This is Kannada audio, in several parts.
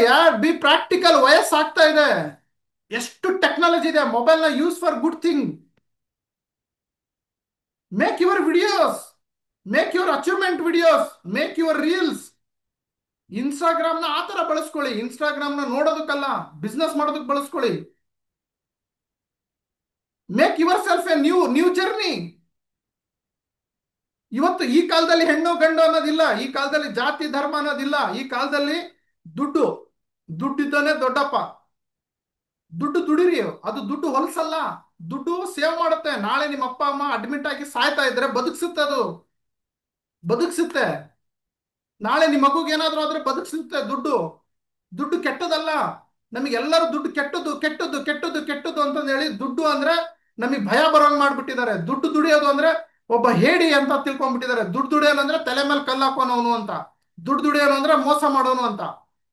ಯಾರ್ ಬಿ ಪ್ರಾಕ್ಟಿಕಲ್. ವಯಸ್ಸಾಗ್ತಾ ಇದೆ. ಎಷ್ಟು ಟೆಕ್ನಾಲಜಿ ಇದೆ. ಮೊಬೈಲ್ನ use for good thing. Make your videos, make your achievement videos, make your reels. ಇನ್ಸ್ಟಾಗ್ರಾಮ್ನ ಆ ಥರ ಬಳಸ್ಕೊಳ್ಳಿ. ಇನ್ಸ್ಟಾಗ್ರಾಮ್ನ ನೋಡೋದಕ್ಕಲ್ಲ, ಬಿಸ್ನೆಸ್ ಮಾಡೋದಕ್ಕೆ ಬಳಸ್ಕೊಳ್ಳಿ. Make yourself a new new journey. ಇವತ್ತು ಈ ಕಾಲದಲ್ಲಿ ಹೆಣ್ಣು ಗಂಡು ಅನ್ನೋದಿಲ್ಲ. ಈ ಕಾಲದಲ್ಲಿ ಜಾತಿ ಧರ್ಮ ಅನ್ನೋದಿಲ್ಲ. ಈ ಕಾಲದಲ್ಲಿ ದುಡ್ಡು. ದುಡ್ಡಿದ್ದಾನೆ ದೊಡ್ಡಪ್ಪ. ದುಡ್ಡು ದುಡಿರಿ. ಅದು ದುಡ್ಡು ಹೊಲಸಲ್ಲ. ದುಡ್ಡು ಸೇವ್ ಮಾಡುತ್ತೆ. ನಾಳೆ ನಿಮ್ಮ ಅಪ್ಪ ಅಮ್ಮ ಅಡ್ಮಿಟ್ ಆಗಿ ಸಾಯ್ತಾ ಇದ್ರೆ ಬದುಕಿಸುತ್ತೆ. ಅದು ಬದುಕಿಸುತ್ತೆ. ನಾಳೆ ನಿಮ್ಮ ಮಗುಗೆ ಏನಾದ್ರೂ ಆದ್ರೆ ಬದುಕಿಸುತ್ತೆ ದುಡ್ಡು. ದುಡ್ಡು ಕೆಟ್ಟದಲ್ಲ. ನಮಗೆಲ್ಲರೂ ದುಡ್ಡು ಕೆಟ್ಟದ್ದು ಕೆಟ್ಟದ್ದು ಕೆಟ್ಟದ್ದು ಕೆಟ್ಟದ್ದು ಅಂತಂದು ಹೇಳಿ ದುಡ್ಡು ಅಂದ್ರೆ ನಮಗೆ ಭಯ ಬರೋಂಗ್ ಮಾಡ್ಬಿಟ್ಟಿದ್ದಾರೆ. ದುಡ್ಡು ದುಡಿಯೋದು ಅಂದ್ರೆ ಒಬ್ಬ ಹೇಡಿ ಅಂತ ತಿಳ್ಕೊಂಡ್ಬಿಟ್ಟಿದ್ದಾರೆ. ದುಡ್ಡು ದುಡಿಯೋನು ಅಂದ್ರೆ ತಲೆ ಮೇಲೆ ಕಲ್ಲು ಹಾಕೋನವನು ಅಂತ. ದುಡ್ಡು ದುಡಿಯೋನು ಅಂದ್ರೆ ಮೋಸ ಮಾಡೋನು ಅಂತ.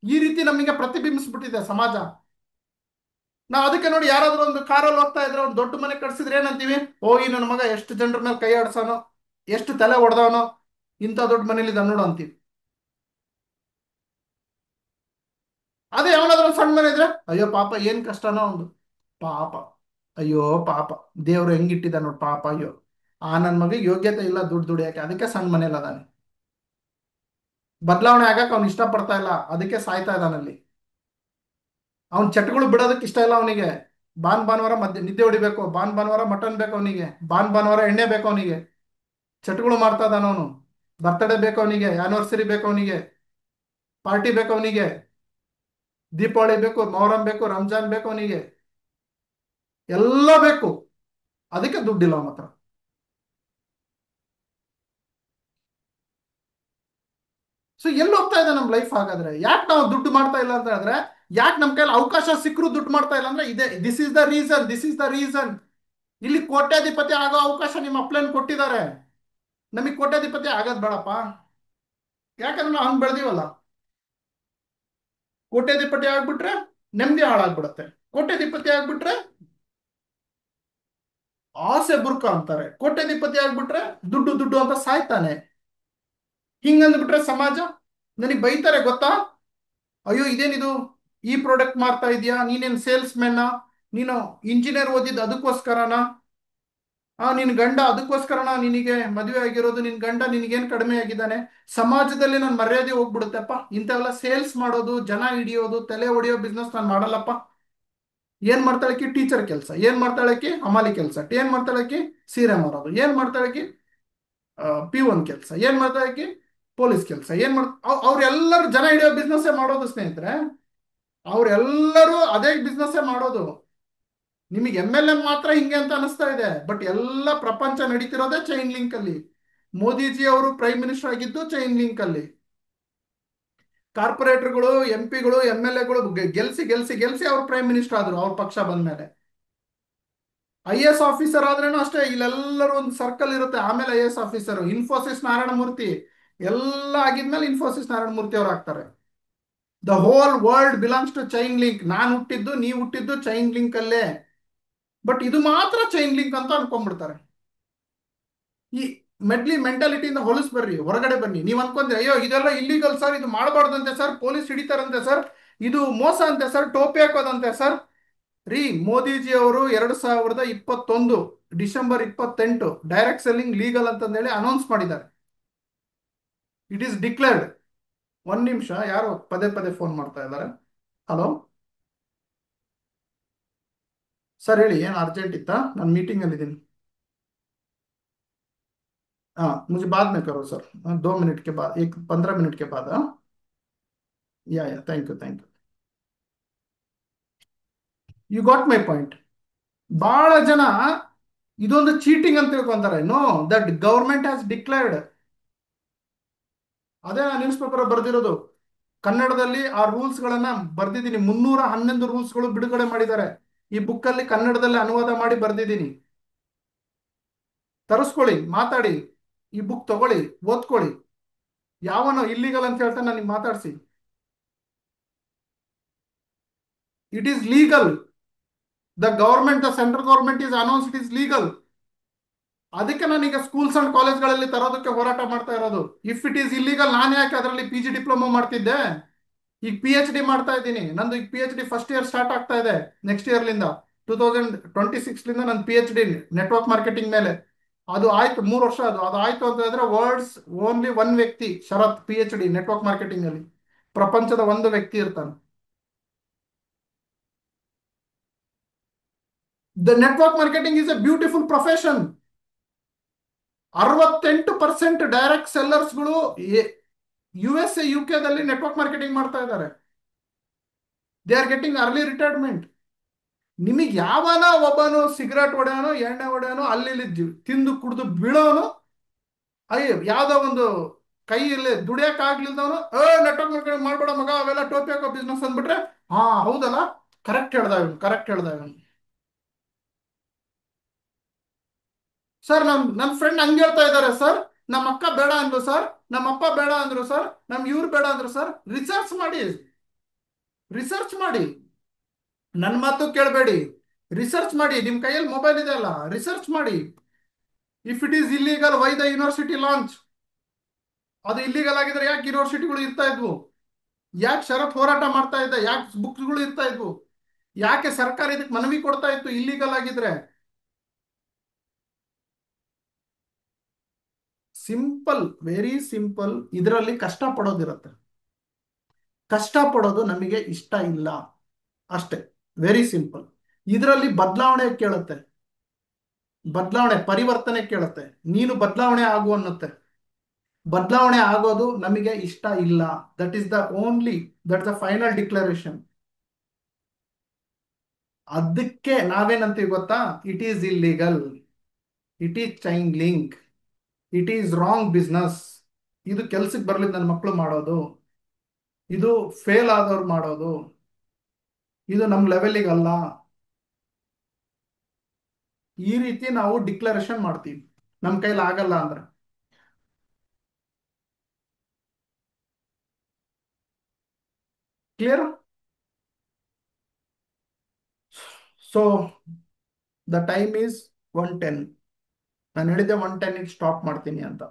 ಈ ರೀತಿ ನಮಗೆ ಪ್ರತಿಬಿಂಬಿಸ್ಬಿಟ್ಟಿದೆ ಸಮಾಜ. ನಾವು ಅದಕ್ಕೆ ನೋಡಿ, ಯಾರಾದ್ರೂ ಒಂದು ಕಾರಲ್ಲಿ ಹೋಗ್ತಾ ಇದ್ರೆ, ಒಂದು ದೊಡ್ಡ ಮನೆ ಕಟ್ಸಿದ್ರೆ ಏನಂತೀವಿ? ಓ, ಈ ನನ್ನ ಮಗ ಎಷ್ಟು ಜನರ ಮೇಲೆ ಕೈ ಆಡ್ಸೋನೋ, ಎಷ್ಟು ತಲೆ ಹೊಡೆದವನೋ, ಇಂಥ ದೊಡ್ಡ ಮನೇಲಿ ಇದ್ದಾನೆ ನೋಡು ಅಂತೀವಿ. ಅದೇ ಯಾವನಾದ್ರೂ ಒಂದು ಸಣ್ಣ ಮನೆ ಇದ್ರೆ, ಅಯ್ಯೋ ಪಾಪ ಏನ್ ಕಷ್ಟನೋ ಒಂದು, ಪಾಪ, ಅಯ್ಯೋ ಪಾಪ, ದೇವ್ರು ಹೆಂಗಿಟ್ಟಿದ್ದ ನೋಡು ಪಾಪ, ಅಯ್ಯೋ ಆ ನನ್ನ ಮಗ ಯೋಗ್ಯತೆ ಇಲ್ಲ ದುಡ್ಡು ದುಡಿಯಕ್ಕೆ, ಅದಕ್ಕೆ ಸಣ್ಣ ಮನೇಲಿ ಅದಾನೆ. ಬದಲಾವಣೆ ಆಗಕ್ಕೆ ಅವ್ನು ಇಷ್ಟಪಡ್ತಾ ಇಲ್ಲ, ಅದಕ್ಕೆ ಸಾಯ್ತಾ ಇದ್ದಾನಲ್ಲಿ. ಅವ್ನ ಚಟಗಳು ಬಿಡೋದಕ್ಕೆ ಇಷ್ಟ ಇಲ್ಲ ಅವನಿಗೆ. ಭಾನುವಾರ ನಿದ್ದೆ ಹೊಡಿಬೇಕು, ಭಾನುವಾರ ಮಟನ್ ಬೇಕು ಅವನಿಗೆ, ಭಾನುವಾರ ಎಣ್ಣೆ ಬೇಕು ಅವನಿಗೆ. ಚಟಗಳು ಮಾಡ್ತಾ ಇದ್ದಾನ ಅವನು. ಬರ್ತ್ಡೇ ಬೇಕು ಅವನಿಗೆ, ಆನಿವರ್ಸರಿ ಬೇಕು ಅವನಿಗೆ, ಪಾರ್ಟಿ ಬೇಕು ಅವನಿಗೆ, ದೀಪಾವಳಿ ಬೇಕು, ಮೊಹರಂ ಬೇಕು, ರಂಜಾನ್ ಬೇಕು ಅವನಿಗೆ, ಎಲ್ಲ ಬೇಕು. ಅದಕ್ಕೆ ದುಡ್ಡಿಲ್ಲ ಅವನ ಹತ್ರ. ಸೊ ಎಲ್ಲಿ ಹೋಗ್ತಾ ಇದೆ ನಮ್ಮ ಲೈಫ್? ಹಾಗಾದ್ರೆ ಯಾಕೆ ನಾವು ದುಡ್ಡು ಮಾಡ್ತಾ ಇಲ್ಲ ಅಂತ ಹೇಳಿದ್ರೆ, ಯಾಕೆ ನಮ್ಮ ಕೈಲಿ ಅವಕಾಶ ಸಿಕ್ಕರು ದುಡ್ಡು ಮಾಡ್ತಾ ಇಲ್ಲ ಅಂದ್ರೆ ಇದೆ. This is the reason, this is the reason. ಇಲ್ಲಿ ಕೋಟ್ಯಾಧಿಪತಿ ಆಗೋ ಅವಕಾಶ ನಿಮ್ಮ ಅಪ್ಲೈನ್ ಕೊಟ್ಟಿದ್ದಾರೆ. ನಮಗೆ ಕೋಟ್ಯಾಧಿಪತಿ ಆಗೋದ್ ಬೇಡಪ್ಪ. ಯಾಕಂದ್ರೆ ನಾವು ಹಂಗ್ ಬೆಳೆದಿವಲ್ಲ. ಕೋಟ್ಯಾಧಿಪತಿ ಆಗ್ಬಿಟ್ರೆ ನೆಮ್ಮದಿ ಹಾಳಾಗ್ಬಿಡತ್ತೆ. ಕೋಟ್ಯಾಧಿಪತಿ ಆಗ್ಬಿಟ್ರೆ ಆಸೆ ಬುರ್ಕ ಅಂತಾರೆ. ಕೋಟ್ಯಾಧಿಪತಿ ಆಗ್ಬಿಟ್ರೆ ದುಡ್ಡು ದುಡ್ಡು ಅಂತ ಸಾಯ್ತಾನೆ. ಹಿಂಗಂದ್ಬಿಟ್ರೆ ಸಮಾಜ ನನಗೆ ಬೈತಾರೆ ಗೊತ್ತಾ? ಅಯ್ಯೋ ಇದೇನಿದು, ಈ ಪ್ರಾಡಕ್ಟ್ ಮಾರ್ತಾ ಇದೀಯಾ, ನೀನೇನ್ ಸೇಲ್ಸ್ ಮೆನ್ನ, ನೀನು ಇಂಜಿನಿಯರ್ ಓದಿದ್ದು ಅದಕ್ಕೋಸ್ಕರನಾ? ನಿನ್ ಗಂಡ ಅದಕ್ಕೋಸ್ಕರನ ನಿನಗೆ ಮದುವೆ ಆಗಿರೋದು? ನಿನ್ ಗಂಡ ನಿನಗೇನ್ ಕಡಿಮೆ ಆಗಿದ್ದಾನೆ? ಸಮಾಜದಲ್ಲಿ ನನ್ನ ಮರ್ಯಾದೆ ಹೋಗ್ಬಿಡುತ್ತೆಪ್ಪ. ಇಂಥವೆಲ್ಲ ಸೇಲ್ಸ್ ಮಾಡೋದು, ಜನ ಹಿಡಿಯೋದು, ತಲೆ ಹೊಡಿಯೋ ಬಿಸ್ನೆಸ್ ನಾನು ಮಾಡಲ್ಲಪ್ಪ. ಏನ್ ಮಾಡ್ತಾಳಕಿ? ಟೀಚರ್ ಕೆಲಸ. ಏನ್ ಮಾಡ್ತಾಳಕಿ? ಹಮಾಲಿ ಕೆಲಸ. ಏನ್ ಮಾಡ್ತಾಳಕಿ? ಸೀರೆ ಮಾರೋದು. ಏನ್ ಮಾಡ್ತಾಳಕಿ? P1 ಕೆಲಸ. ಏನ್ ಮಾಡ್ತಾಳಕಿ? ಪೊಲೀಸ್ ಕೆಲಸ. ಅವ್ರೆಲ್ಲರೂ ಜನ ಹಿಡಿಯೋ ಬಿಸ್ನೆಸ್ ಮಾಡೋದು ಸ್ನೇಹಿತರೆ. ಅವ್ರೆಲ್ಲರೂ ಅದೇ ಬಿಸ್ನೆಸ್ ಮಾಡೋದು. ನಿಮಗೆ MLM ಮಾತ್ರ ಹಿಂಗೆ ಅಂತ ಅನಿಸ್ತಾ ಇದೆ, ಬಟ್ ಎಲ್ಲ ಪ್ರಪಂಚ ನಡೀತಿರೋದೇ ಚೈನ್ ಲಿಂಕ್ ಅಲ್ಲಿ. ಮೋದಿಜಿ ಅವರು ಪ್ರೈಮ್ ಮಿನಿಸ್ಟರ್ ಆಗಿದ್ದು ಚೈನ್ ಲಿಂಕ್ ಅಲ್ಲಿ. ಕಾರ್ಪೊರೇಟರ್ಗಳು, MP ಗಳು, MLA ಗಳು ಗೆಲ್ಸಿ ಗೆಲ್ಸಿ ಗೆಲ್ಸಿ ಅವ್ರು ಪ್ರೈಮ್ ಮಿನಿಸ್ಟರ್ ಆದ್ರು ಅವ್ರ ಪಕ್ಷ ಬಂದ್ಮೇಲೆ. IAS ಆಫೀಸರ್ ಆದ್ರೇನು ಅಷ್ಟೇ, ಇಲ್ಲೆಲ್ಲರೂ ಒಂದು ಸರ್ಕಲ್ ಇರುತ್ತೆ. ಆಮೇಲೆ IAS ಆಫೀಸರ್. ಇನ್ಫೋಸಿಸ್ ನಾರಾಯಣ ಮೂರ್ತಿ ಎಲ್ಲ ಆಗಿದ್ಮೇಲೆ ಇನ್ಫೋಸಿಸ್ ನಾರಾಯಣ ಮೂರ್ತಿ ಅವ್ರು ಆಗ್ತಾರೆ. The whole world belongs to chain link. ನಾನು ಹುಟ್ಟಿದ್ದು, ನೀವು ಹುಟ್ಟಿದ್ದು ಚೈನ್ ಲಿಂಕ್ ಅಲ್ಲೇ. ಬಟ್ ಇದು ಮಾತ್ರ ಚೈನ್ ಲಿಂಕ್ ಅಂತ ಅನ್ಕೊಂಡ್ಬಿಡ್ತಾರೆ. ಈ ಮೆಂಟಾಲಿಟಿಯಿಂದ ಹೊಲಸ್ ಬರ್ರಿ, ಹೊರಗಡೆ ಬನ್ನಿ. ನೀವು ಅನ್ಕೊಂಡ್ರೆ ಅಯ್ಯೋ ಇದೆಲ್ಲ ಇಲ್ಲಿಗಲ್ ಸರ್, ಇದು ಮಾಡಬಾರ್ದಂತೆ ಸರ್, ಪೊಲೀಸ್ ಹಿಡಿತಾರಂತೆ ಸರ್, ಇದು ಮೋಸ ಅಂತೆ ಸರ್, ಟೋಪಿ ಹಾಕೋದಂತೆ ಸರ್. ರೀ, ಮೋದಿಜಿ ಅವರು 2021 ಡಿಸೆಂಬರ್ 28 ಡೈರೆಕ್ಟ್ ಸೆಲ್ಲಿಂಗ್ ಲೀಗಲ್ ಅಂತಂದೇಳಿ ಅನೌನ್ಸ್ ಮಾಡಿದ್ದಾರೆ. It is declared. ಒಂದ್ ನಿಮಿಷ, ಯಾರು ಪದೇ ಪದೇ ಫೋನ್ ಮಾಡ್ತಾ ಇದ್ದಾರೆ. ಹಲೋ ಸರ್, ಹೇಳಿ, ಏನು ಅರ್ಜೆಂಟ್ ಇತ್ತಾ? ನಾನು ಮೀಟಿಂಗ್ ಅಲ್ಲಿ ಇದ್ದೀನಿ. हाँ, मुझे बाद में करो सर, 2 मिनट के बाद, एक 15 मिनट के बाद। हाँ, yeah thank you thank you got my point. ಬಹಳ ಜನ ಇದೊಂದು ಚೀಟಿಂಗ್ ಅಂತ ತಿಳ್ಕೊಂತಾರೆ. No, that government has declared. ಅದೇ ನಾನು ನ್ಯೂಸ್ ಪೇಪರ್ ಬರೆದಿರೋದು. ಕನ್ನಡದಲ್ಲಿ ಆ ರೂಲ್ಸ್ ಗಳನ್ನ ಬರ್ದಿದ್ದೀನಿ. 311 ರೂಲ್ಸ್ಗಳು ಬಿಡುಗಡೆ ಮಾಡಿದ್ದಾರೆ. ಈ ಬುಕ್ ಅಲ್ಲಿ ಕನ್ನಡದಲ್ಲಿ ಅನುವಾದ ಮಾಡಿ ಬರ್ದಿದ್ದೀನಿ. ತರಿಸ್ಕೊಳ್ಳಿ, ಮಾತಾಡಿ, ಈ ಬುಕ್ ತಗೊಳ್ಳಿ, ಓದ್ಕೊಳ್ಳಿ. ಯಾವನೋ ಇಲ್ಲಿಗಲ್ ಅಂತ ಹೇಳ್ತಾನೆ ನನಗೆ ಮಾತಾಡಿಸಿ. It is legal. The central government is announce it is legal. ಅದಕ್ಕೆ ನಾನೀಗ ಸ್ಕೂಲ್ಸ್ ಅಂಡ್ ಕಾಲೇಜ್ಗಳಲ್ಲಿ ತರೋದಕ್ಕೆ ಹೋರಾಟ ಮಾಡ್ತಾ ಇರೋದು. ಇಫ್ ಇಟ್ ಈಸ್ ಇಲ್ಲಿಗಲ್, ನಾನು ಯಾಕೆ ಅದರಲ್ಲಿ PG ಡಿಪ್ಲೊಮಾ ಮಾಡ್ತಿದ್ದೆ? ಈಗ ಪಿ ಎಚ್ ಡಿ ಮಾಡ್ತಾ ಇದ್ದೀನಿ, ನಂದು ಈಗ P H D first year start ಆಗ್ತಾ ಇದೆ. ನೆಕ್ಸ್ಟ್ ಇಯರ್ಲಿಂದ 2026ಲಿಂದ ನನ್ನ P H D network marketing ಮೇಲೆ. ಅದು ಆಯ್ತು 3 ವರ್ಷ. ಅದು ಆಯ್ತು ಅಂತ ಹೇಳಿದ್ರೆ ವರ್ಲ್ಡ್ಸ್ ಓನ್ಲಿ ಒನ್ ವ್ಯಕ್ತಿ Sharath P H D network marketing ಅಲ್ಲಿ. ಪ್ರಪಂಚದ ಒಂದು ವ್ಯಕ್ತಿ ಇರ್ತಾನೆ. The network marketing is a beautiful profession. 68% direct ಸೆಲ್ಲರ್ಸ್ಗಳು ಯು ಎಸ್ ಎ ಯು ದಲ್ಲಿ ನೆಟ್ವರ್ಕ್ ಮಾರ್ಕೆಟಿಂಗ್ ಮಾಡ್ತಾ ಇದ್ದಾರೆ. They are getting early retirement. ನಿಮಗೆ ಯಾವನ ಒಬ್ಬನು ಸಿಗರೇಟ್ ಹೊಡೆಯೋನು, ಎಣ್ಣೆ ಹೊಡೆಯೋನು, ಅಲ್ಲಿ ಇಲ್ಲಿ ತಿಂದು ಕುಡಿದು ಬೀಳೋನು, ಅಯ್ಯ ಯಾವ್ದೋ ಒಂದು ಕೈಯಲ್ಲಿ ದುಡಿಯಕ್ ಆಗ್ಲಿಲ್ದವನು ನೆಟ್ವರ್ಕ್ ಮಾರ್ಕೆಟಿಂಗ್ ಮಾಡ್ಬೇಡ ಮಗ ಅವೆಲ್ಲ ಟೋಪಿ ಹಾಕೋ ಬಿಸ್ನೆಸ್ ಅಂದ್ಬಿಟ್ರೆ, ಹಾ ಹೌದಲ್ಲ, ಕರೆಕ್ಟ್ ಹೇಳ್ದ ಇವನು, ಕರೆಕ್ಟ್ ಹೇಳ್ದ ಇವನು. ಸರ್ ನನ್ನ ಫ್ರೆಂಡ್ ಹಂಗೆ ಹೇಳ್ತಾ ಇದ್ದಾರೆ ಸರ್. ನಮ್ಮ ಅಕ್ಕ ಬೇಡ ಅಂದ್ರು ಸರ್, ನಮ್ಮ ಅಪ್ಪ ಬೇಡ ಅಂದ್ರು ಸರ್, ನಮ್ ಇವ್ರು ಬೇಡ ಅಂದ್ರು ಸರ್. ರಿಸರ್ಚ್ ಮಾಡಿ, ರಿಸರ್ಚ್ ಮಾಡಿ, ನನ್ನ ಮಾತು ಕೇಳಬೇಡಿ. ರಿಸರ್ಚ್ ಮಾಡಿ, ನಿಮ್ ಕೈಯಲ್ಲಿ ಮೊಬೈಲ್ ಇದೆ ಅಲ್ಲ, ರಿಸರ್ಚ್ ಮಾಡಿ. If it is illegal why the university launch. ಅದು ಇಲ್ಲಿಗಲ್ ಆಗಿದ್ರೆ ಯಾಕೆ ಯೂನಿವರ್ಸಿಟಿಗಳು ಇರ್ತಾ ಇದ್ವು? ಯಾಕೆ ಶರತ್ ಹೋರಾಟ ಮಾಡ್ತಾ ಇದ್ದ? ಯಾಕೆ ಬುಕ್ಸ್ಗಳು ಇರ್ತಾ ಇದ್ವು? ಯಾಕೆ ಸರ್ಕಾರ ಇದಕ್ಕೆ ಮನವಿ ಕೊಡ್ತಾ ಇತ್ತು ಇಲ್ಲಿಗಲ್ ಆಗಿದ್ರೆ? Simple, very simple. ಇದರಲ್ಲಿ ಕಷ್ಟ ಪಡೋದಿರುತ್ತೆ. ಕಷ್ಟ ಪಡೋದು ನಮಗೆ ಇಷ್ಟ ಇಲ್ಲ ಅಷ್ಟೇ. Very simple. ಇದರಲ್ಲಿ ಬದಲಾವಣೆ ಕೇಳುತ್ತೆ, ಬದಲಾವಣೆ ಪರಿವರ್ತನೆ ಕೇಳುತ್ತೆ. ನೀನು ಬದಲಾವಣೆ ಆಗು ಅನ್ನುತ್ತೆ. ಬದಲಾವಣೆ ಆಗೋದು ನಮಗೆ ಇಷ್ಟ ಇಲ್ಲ. That is the only, that the final declaration. ಅದಕ್ಕೆ ನಾವೇನಂತೀವಿ ಗೊತ್ತಾ? It is illegal, it is chain link, it is wrong business. ಇದು ಕೆಲ್ಸಕ್ಕೆ ಬರ್ಲಿದ್ದು ನನ್ನ ಮಕ್ಕಳು ಮಾಡೋದು, ಇದು ಫೇಲ್ ಆದವ್ರು ಮಾಡೋದು, ಇದು ನಮ್ಮ ಲೆವೆಲಿಗೆ ಅಲ್ಲ. ಈ ರೀತಿ ನಾವು ಡಿಕ್ಲರೇಷನ್ ಮಾಡ್ತೀವಿ ನಮ್ಮ ಕೈಲಿ ಆಗಲ್ಲ ಅಂದ್ರೆ. Clear? So the time is 1:10. ನಾನು ಹೇಳಿದ್ದೆ 1:10 ಸ್ಟಾಪ್ ಮಾಡ್ತೀನಿ ಅಂತ.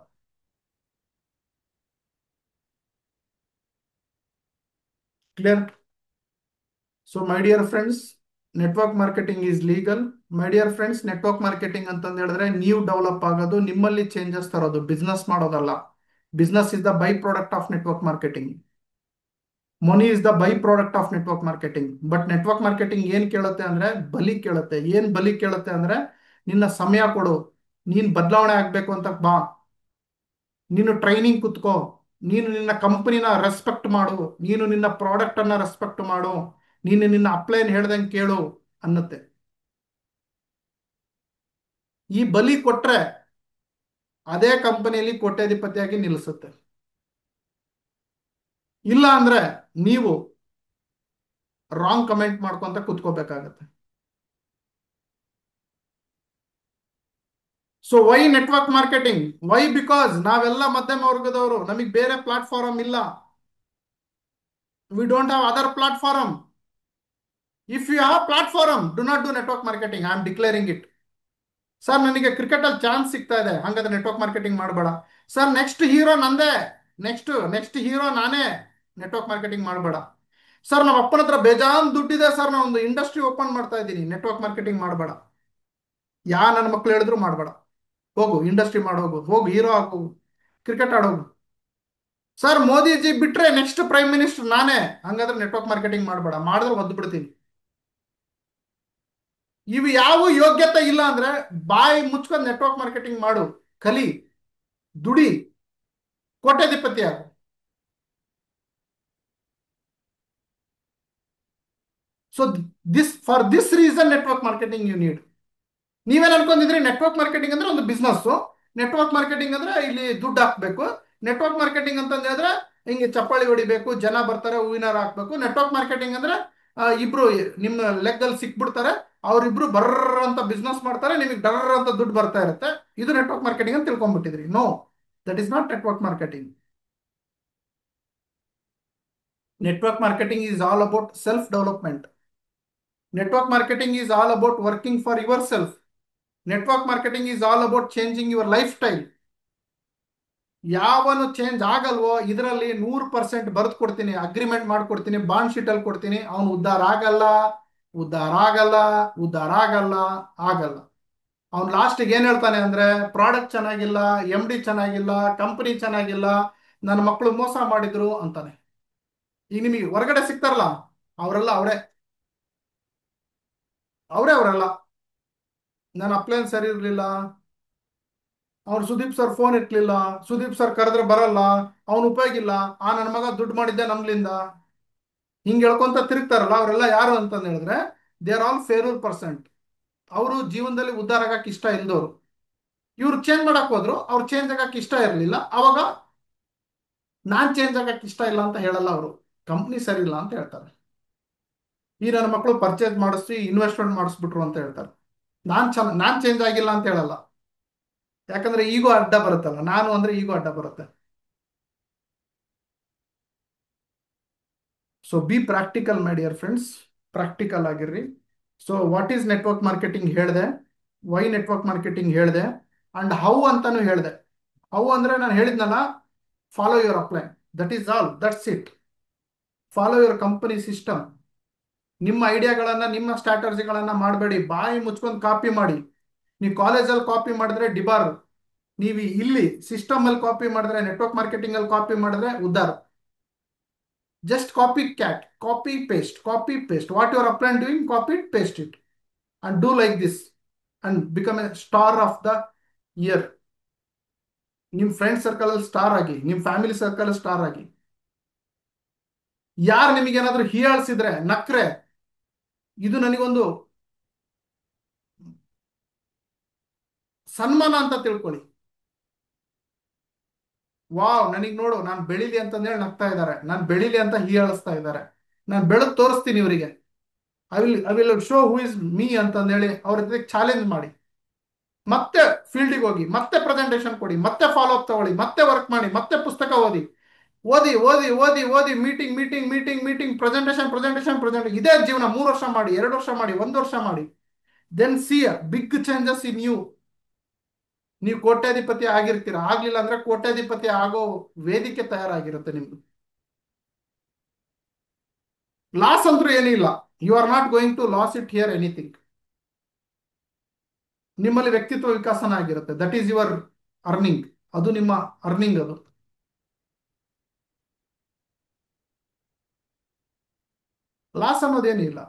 Clear? So my dear friends, network marketing is legal. My dear friends, network marketing ಅಂತಂದು ಹೇಳಿದ್ರೆ ನೀವು ಡೆವಲಪ್ ಆಗೋದು, ನಿಮ್ಮಲ್ಲಿ ಚೇಂಜಸ್ ತರೋದು, ಬಿಸ್ನೆಸ್ ಮಾಡೋದಲ್ಲ. Business is the by product of network marketing. Money is the by product of network marketing. But network marketing ಏನ್ ಕೇಳುತ್ತೆ ಅಂದ್ರೆ ಬಲಿ ಕೇಳುತ್ತೆ. ಏನ್ ಬಲಿ ಕೇಳುತ್ತೆ ಅಂದ್ರೆ, ನಿನ್ನ ಸಮಯ ಕೊಡು, ನೀನ್ ಬದಲಾವಣೆ ಆಗ್ಬೇಕು ಅಂತ ಬಾ, ನೀನು ಟ್ರೈನಿಂಗ್ ಕುತ್ಕೋ, ನೀನು ನಿನ್ನ ಕಂಪನಿನ ರೆಸ್ಪೆಕ್ಟ್ ಮಾಡು, ನೀನು ನಿನ್ನ ಪ್ರಾಡಕ್ಟ್ ಅನ್ನ ರೆಸ್ಪೆಕ್ಟ್ ಮಾಡು, ನೀನು ನಿನ್ನ ಅಪ್ಲೈನ್ ಹೇಳ್ದಂಗೆ ಕೇಳು ಅನ್ನತ್ತೆ. ಈ ಬಲಿ ಕೊಟ್ರೆ ಅದೇ ಕಂಪನಿಯಲ್ಲಿ ಕೋಟ್ಯಾಧಿಪತಿಯಾಗಿ ನಿಲ್ಲಿಸುತ್ತೆ. ಇಲ್ಲ ಅಂದ್ರೆ ನೀವು ರಾಂಗ್ ಕಮೆಂಟ್ ಮಾಡ್ಕೊಂತ ಕುತ್ಕೋಬೇಕಾಗತ್ತೆ. So why network marketing? Why? Because ನಾವೆಲ್ಲ ಮಧ್ಯಮ ವರ್ಗದವರು, ನಮಗೆ ಬೇರೆ ಪ್ಲಾಟ್ಫಾರ್ಮ್ ಇಲ್ಲ. We don't have other platform. If you have platform, do not do network marketing. I am declaring it. Sir ನನಗೆ ಕ್ರಿಕೆಟ್ ಅಲ್ಲಿ ಚಾನ್ಸ್ ಸಿಗ್ತಾ ಇದೆ, ಹಂಗಾದ್ರೆ ನೆಟ್ವರ್ಕ್ ಮಾರ್ಕೆಟಿಂಗ್ ಮಾಡಬೇಡ. ಸರ್ ನೆಕ್ಸ್ಟ್ ಹೀರೋ ನಂದೇ, ನೆಕ್ಸ್ಟ್ ಹೀರೋ ನಾನೇ, ನೆಟ್ವರ್ಕ್ ಮಾರ್ಕೆಟಿಂಗ್ ಮಾಡಬೇಡ. ಸರ್ ನಮ್ಮ ಅಪ್ಪನ ಹತ್ರ ಬೇಜಾನ್ ದುಡ್ಡಿದೆ ಸರ್, ನಾನು ಒಂದು ಇಂಡಸ್ಟ್ರಿ ಓಪನ್ ಮಾಡ್ತಾ ಇದ್ದೀನಿ, ನೆಟ್ವರ್ಕ್ ಮಾರ್ಕೆಟಿಂಗ್ ಮಾಡಬೇಡ. ನನ್ನ ಮಕ್ಳು ಹೇಳಿದ್ರು ಮಾಡಬೇಡ. ಹೋಗು ಇಂಡಸ್ಟ್ರಿ ಮಾಡೋಗು, ಹೋಗು ಹೀರೋ ಆಗು, ಕ್ರಿಕೆಟ್ ಆಡೋಗು. ಸರ್ ಮೋದಿಜಿ ಬಿಟ್ರೆ ನೆಕ್ಸ್ಟ್ ಪ್ರೈಮ್ ಮಿನಿಸ್ಟರ್ ನಾನೇ, ಹಂಗಾದ್ರೆ ನೆಟ್ವರ್ಕ್ ಮಾರ್ಕೆಟಿಂಗ್ ಮಾಡಬೇಡ. ಮಾಡಿದ್ರೆ ಒದ್ದು ಬಿಡ್ತೀನಿ. ಇವು ಯಾವ ಯೋಗ್ಯತೆ ಇಲ್ಲ ಅಂದ್ರೆ ಬಾಯಿ ಮುಚ್ಕೊಂಡು ನೆಟ್ವರ್ಕ್ ಮಾರ್ಕೆಟಿಂಗ್ ಮಾಡು, ಕಲಿ, ದುಡಿ, ಕೋಟ್ಯಾಧಿಪತಿ ಆಗು. So for this reason network marketing you need. ನೀವೇನ್ ಅನ್ಕೊಂಡಿದ್ರಿ? ನೆಟ್ವರ್ಕ್ ಮಾರ್ಕೆಟಿಂಗ್ ಅಂದ್ರೆ ಒಂದು ಬಿಸ್ನೆಸ್, ನೆಟ್ವರ್ಕ್ ಮಾರ್ಕೆಟಿಂಗ್ ಅಂದ್ರೆ ಇಲ್ಲಿ ದುಡ್ಡು ಹಾಕ್ಬೇಕು, ನೆಟ್ವರ್ಕ್ ಮಾರ್ಕೆಟಿಂಗ್ ಅಂತ ಹೇಳಿದ್ರೆ ಹಿಂಗೆ ಚಪ್ಪಾಳಿ ಹೊಡಿಬೇಕು, ಜನ ಬರ್ತಾರೆ, ಹೂವಿನಾರ ಹಾಕ್ಬೇಕು. ನೆಟ್ವರ್ಕ್ ಮಾರ್ಕೆಟಿಂಗ್ ಅಂದ್ರೆ ಇಬ್ರು ನಿಮ್ಮ ಲೆಕ್ಕದಲ್ಲಿ ಸಿಕ್ಬಿಡ್ತಾರೆ, ಅವ್ರಿಬ್ರು ಬರ್ರ ಅಂತ ಬಿಸ್ನೆಸ್ ಮಾಡ್ತಾರೆ, ನಿಮಗೆ ಡರ್ರ ಅಂತ ದುಡ್ಡು ಬರ್ತಾ ಇರುತ್ತೆ. ಇದು ನೆಟ್ವರ್ಕ್ ಮಾರ್ಕೆಟಿಂಗ್ ಅಂತ ತಿಳ್ಕೊಂಡ್ಬಿಟ್ಟಿದ್ರಿ. No, that is not network marketing. Network marketing is all about self development. Network marketing is all about working for yourself. Network marketing is all about changing your lifestyle. ಯಾವನು ಚೇಂಜ್ ಆಗಲ್ವೋ ಇದರಲ್ಲಿ 100% ಬರೆದು ಕೊಡ್ತೀನಿ, ಅಗ್ರಿಮೆಂಟ್ ಮಾಡ್ಕೊಡ್ತೀನಿ, ಬಾಂಡ್ ಶೀಟ್ ಅಲ್ಲಿ ಕೊಡ್ತೀನಿ, ಅವನು ಉದ್ಧಾರ ಆಗಲ್ಲ, ಉದ್ಧಾರ ಆಗಲ್ಲ, ಉದ್ಧಾರ ಆಗಲ್ಲ, ಆಗಲ್ಲ. ಅವ್ನು ಲಾಸ್ಟಿಗೆ ಏನ್ ಹೇಳ್ತಾನೆ ಅಂದ್ರೆ, ಪ್ರಾಡಕ್ಟ್ ಚೆನ್ನಾಗಿಲ್ಲ, MD ಚೆನ್ನಾಗಿಲ್ಲ, ಕಂಪನಿ ಚೆನ್ನಾಗಿಲ್ಲ, ನನ್ನ ಮಕ್ಕಳು ಮೋಸ ಮಾಡಿದ್ರು ಅಂತಾನೆ. ಈಗ ನಿಮಗೆ ಹೊರಗಡೆ ಸಿಗ್ತಾರಲ್ಲ, ಅವರೆಲ್ಲ ಅವರೇ, ಅವರೆಲ್ಲ ನನ್ನ ಅಪ್ಲೈನ್ ಸರಿ ಇರ್ಲಿಲ್ಲ, ಅವ್ರು ಸುದೀಪ್ ಸರ್ ಫೋನ್ ಇಟ್ಲಿಲ್ಲ, ಸುದೀಪ್ ಸರ್ ಕರೆದ್ರೆ ಬರಲ್ಲ, ಅವನು ಉಪಯೋಗ ಇಲ್ಲ, ನನ್ನ ಮಗ ದುಡ್ಡು ಮಾಡಿದ್ದೆ ನಮ್ಲಿಂದ, ಹಿಂಗೆ ಹೇಳ್ಕೊಂತ ತಿರುಗ್ತಾರಲ್ಲ, ಅವರೆಲ್ಲ ಯಾರು ಅಂತಂದು ಹೇಳಿದ್ರೆ, they are all failure percent. ಅವರು ಜೀವನದಲ್ಲಿ ಉದ್ಧಾರ ಆಗಕ್ಕೆ ಇಷ್ಟ ಇಲ್ದವ್ರು. ಇವ್ರು ಚೇಂಜ್ ಮಾಡಕ್ ಹೋದ್ರು, ಅವ್ರು ಚೇಂಜ್ ಆಗಕ್ಕೆ ಇಷ್ಟ ಇರಲಿಲ್ಲ, ಅವಾಗ ನಾನ್ ಚೇಂಜ್ ಆಗಕ್ಕೆ ಇಷ್ಟ ಇಲ್ಲ ಅಂತ ಹೇಳಲ್ಲ ಅವರು, ಕಂಪ್ನಿ ಸರಿ ಇಲ್ಲ ಅಂತ ಹೇಳ್ತಾರೆ. ಈ ನನ್ನ ಮಕ್ಕಳು ಪರ್ಚೇಸ್ ಮಾಡಿಸಿ ಇನ್ವೆಸ್ಟ್ಮೆಂಟ್ ಮಾಡಿಸ್ಬಿಟ್ರು ಅಂತ ಹೇಳ್ತಾರೆ. ನಾನ್ ಚೇಂಜ್ ಆಗಿಲ್ಲ ಅಂತ ಹೇಳಲ್ಲ, ಯಾಕಂದ್ರೆ ಈಗೋ ಅಡ್ಡ ಬರುತ್ತಲ್ಲ, ನಾನು ಅಂದ್ರೆ ಈಗೋ ಅಡ್ಡ ಬರುತ್ತೆ. So be practical my dear friends, practical ಆಗಿರ್ರಿ. So what is network marketing ಹೇಳಿದೆ, ವೈ ನೆಟ್ವರ್ಕ್ ಮಾರ್ಕೆಟಿಂಗ್ ಹೇಳಿದೆ, ಅಂಡ್ ಹೌ ಅಂತಾನು ಹೇಳಿದೆ. ಹೌ ಅಂದ್ರೆ ನಾನು ಹೇಳಿದ್ನಲ್ಲ, follow your upline, that is all, that's it. Follow your company system. ನಿಮ್ಮ ಐಡಿಯಾಗಳನ್ನ, ನಿಮ್ಮ ಸ್ಟ್ರಾಟಜಿಗಳನ್ನ ಮಾಡಬೇಡಿ, ಬಾಯಿ ಮುಚ್ಕೊಂಡು ಕಾಪಿ ಮಾಡಿ. ನೀವು ಕಾಲೇಜಲ್ಲಿ ಕಾಪಿ ಮಾಡಿದ್ರೆ ಡಿಬಾರ್, ನೀವು ಇಲ್ಲಿ ಸಿಸ್ಟಮ್ ಅಲ್ಲಿ ಕಾಪಿ ಮಾಡಿದ್ರೆ, ನೆಟ್ವರ್ಕ್ ಮಾರ್ಕೆಟಿಂಗ್ ಅಲ್ಲಿ ಕಾಪಿ ಮಾಡಿದ್ರೆ ಉದ್ದಾರ. Just copy cat, copy paste, copy paste, what your upline doing, copy paste it and do like this and become a star of the year. ನಿಮ್ಮ ಫ್ರೆಂಡ್ ಸರ್ಕಲ್ ಅಲ್ಲಿ ಸ್ಟಾರ್ ಆಗಿ, ನಿಮ್ಮ ಫ್ಯಾಮಿಲಿ ಸರ್ಕಲ್ ಸ್ಟಾರ್ ಆಗಿ. ಯಾರು ನಿಮಗೇನಾದ್ರೂ ಹೀಯಾಳಿಸಿದ್ರೆ, ನಕ್ರೆ, ಇದು ನನಗೊಂದು ಸನ್ಮಾನ ಅಂತ ತಿಳ್ಕೊಳ್ಳಿ. ವಾವ್, ನನಗೆ ನೋಡು, ನಾನು ಬೆಳಿಲಿ ಅಂತಂದೇಳಿ ನಗ್ತಾ ಇದ್ದಾರೆ, ನಾನು ಬೆಳಿಲಿ ಅಂತ ಹೀಯಾಳಿಸ್ತಾ ಇದ್ದಾರೆ. ನಾನು ಬೆಳೆದು ತೋರಿಸ್ತೀನಿ ಇವರಿಗೆ. I will show who is me ಅಂತಂದೇಳಿ ಅವ್ರ ಜೊತೆ ಚಾಲೆಂಜ್ ಮಾಡಿ. ಮತ್ತೆ ಫೀಲ್ಡಿಗೆ ಹೋಗಿ, ಮತ್ತೆ ಪ್ರೆಸೆಂಟೇಶನ್ ಕೊಡಿ, ಮತ್ತೆ ಫಾಲೋ ಅಪ್ ತಗೊಳ್ಳಿ, ಮತ್ತೆ ವರ್ಕ್ ಮಾಡಿ, ಮತ್ತೆ ಪುಸ್ತಕ ಓದಿ, ಓದಿ ಓದಿ ಓದಿ ಓದಿ, meeting meeting meeting meeting, presentation presentation present. ಇದೇ ಜೀವನ. 3 ವರ್ಷ ಮಾಡಿ, 2 ವರ್ಷ ಮಾಡಿ, 1 ವರ್ಷ ಮಾಡಿ, then see big changes in you. ನೀವು ಕೋಟ್ಯಾಧಿಪತಿ ಆಗಿರ್ತೀರ, ಆಗ್ಲಿಲ್ಲ ಅಂದ್ರೆ ಕೋಟ್ಯಾಧಿಪತಿ ಆಗೋ ವೇದಿಕೆ ತಯಾರಾಗಿರುತ್ತೆ ನಿಮ್ದು. ಲಾಸ್ ಅಂತೂ ಏನೂ ಇಲ್ಲ. You are not going to loss it here anything. ನಿಮ್ಮಲ್ಲಿ ವ್ಯಕ್ತಿತ್ವ ವಿಕಾಸನ ಆಗಿರುತ್ತೆ, ದಟ್ ಈಸ್ ಯುವರ್ ಅರ್ನಿಂಗ್. ಅದು ನಿಮ್ಮ ಅರ್ನಿಂಗ್. ಅದು ಲಾಸ್ ಅನ್ನೋದೇನು ಇಲ್ಲ.